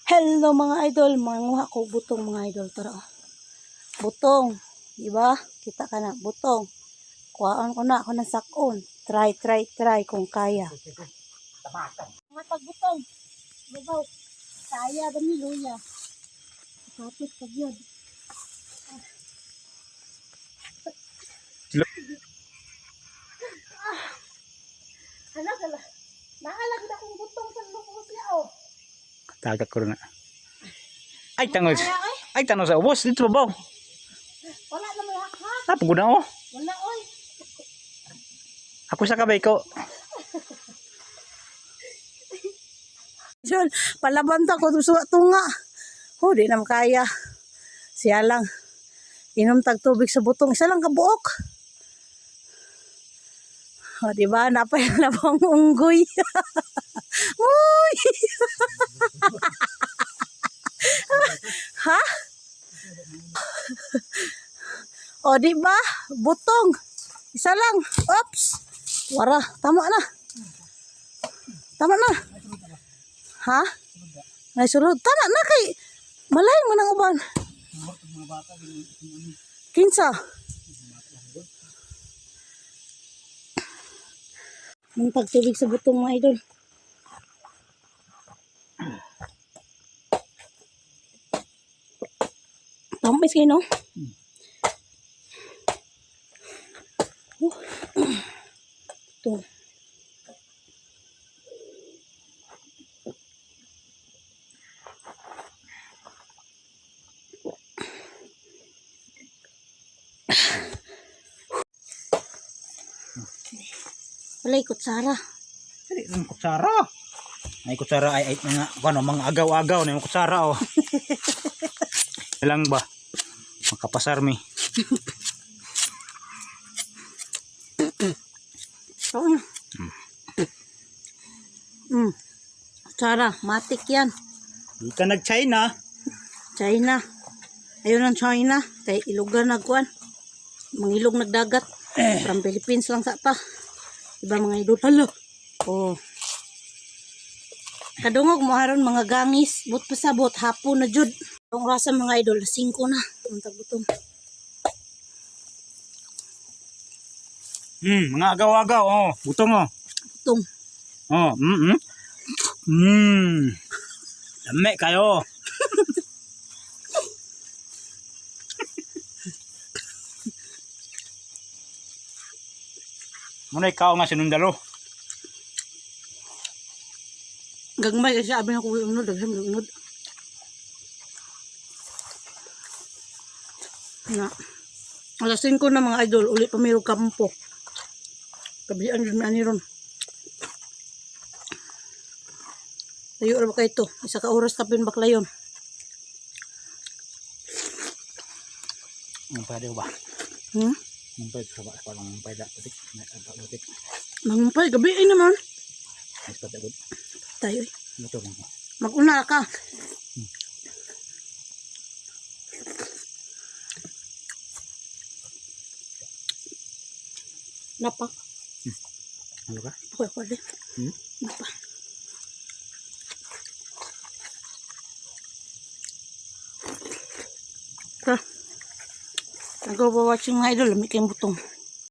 Hello mga idol, manguha ko butong mga idol. Tara. Butong, di ba? Kita ka na, butong. Kuhaan ko na ako ng sakon. Try kung kaya. Mga pagbutong. Babaw. Kaya ba ni Luya? Tapos pag yun. Hala. Naalag na kong butong sa lupos niya, oh. Tagak ko na. Ay, tangos. Ay, tanong sa ubos. Dito ba? Wala na may hakha. Napagod na ako. Wala, oy. Ako sa kabay ko. Diyan, palabanta ko suwa tunga. Oh, di na makaya. Siya lang. Inom tag tubig sa butong. Isa lang kabuok. O, diba? Napayalabang unggoy. Uy! Ha? O, diba? Butong. Isa lang. Oops! Wara. Tama na. Ha? Naisulod. Tama na kay malayo mo ng uban. Kinsa? Ang pagtubig sa butong mga idol. Tamis kayo, no? Ito. Wala kutsara. Dili ng kutsara. Ay kutsara ay mga agaw-agaw na yung kutsara oh. Lang ba? Makapasar mi. Kutsara, matik yan. Di ka nag-China. China. Ayun ang China. Kay ilugan nagkuan. Mangilog nagdagat. From Philippines lang sa pa. Iba mga idol. Hala. Oh. Kadungog mo haron mga gangis. But pasabot. Hapon na jud. Ang rasa mga idol. 5 na. Ang tagbutong. Mga agaw-agaw oh. Butong oh. Butong. Oh. Lame kayo. Muna ikaw nga sinundalo. Gagmay kasi sabi na ko unod. Unod. Na. Alas 5 na mga idol. Uli pa mayroong kampo. Kabilaan yun na niron. Tayo na ba kayo ito? Isa ka oras kapin bakla yun. Pwede ba? Mumpay ka ba? Parang mumpay da. Putik. Mangumpay. Gabiin naman. Mas patagod. Tayo eh. Ito lang. Mag-una ka. Napa? Ano ka? Ako din. Napa? Nag-watching mga idol. Lamig kayong butong.